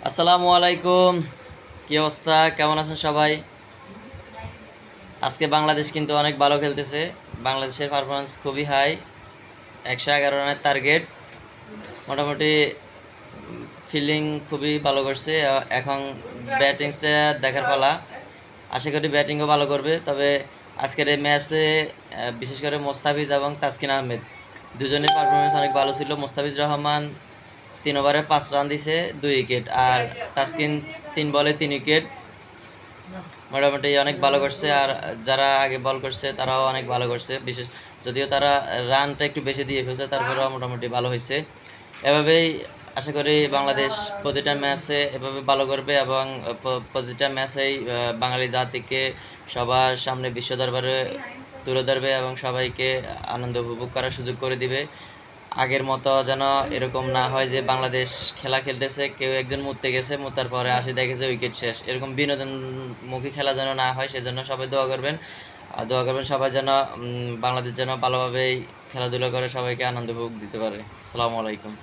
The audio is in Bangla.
আসসালামু আলাইকুম। কি অবস্থা, কেমন আছেন সবাই? আজকে বাংলাদেশ কিন্তু অনেক ভালো খেলতেছে। বাংলাদেশের পারফরমেন্স খুবই হাই। 111 রানের টার্গেট। মোটামুটি ফিল্ডিং খুবই ভালো করছে। এখন ব্যাটিংসটা দেখার পালা। আশা করি ব্যাটিংও ভালো করবে। তবে আজকের এই ম্যাচে বিশেষ করে মোস্তাফিজ এবং তাসকিন আহমেদ দুজনের পারফরমেন্স অনেক ভালো ছিল। মোস্তাফিজ রহমান 3 ওভারে 5 রান দিছে, 2 উইকেট। আর তাসকিন 3 বলে 3 উইকেট। মোটামুটি অনেক ভালো করছে। আর যারা আগে বল করছে তারাও অনেক ভালো করছে। যদিও তারা রানটা একটু বেশি দিয়ে ফেলছে, তারপরেও মোটামুটি ভালো হয়েছে। এভাবেই আশা করি বাংলাদেশ প্রতিটা ম্যাচে এভাবে ভালো করবে এবং প্রতিটা ম্যাচেই বাঙালি জাতিকে সবার সামনে বিশ্ব দরবারে তুলে ধরবে এবং সবাইকে আনন্দ উপভোগ করার সুযোগ করে দিবে। আগের মতো যেন এরকম না হয় যে বাংলাদেশ খেলা খেলতেছে, কেউ একজন মুততে গেছে, মুতার পরে আসে দেখেছে উইকেট শেষ। এরকম বিনোদনমুখী খেলা যেন না হয়, সেজন্য সবাই দোয়া করবেন। দোয়া করবেন সবাই যেন বাংলাদেশ যেন ভালোভাবেই খেলাধুলা করে সবাইকে আনন্দ উপভোগ দিতে পারে। আসসালামু আলাইকুম।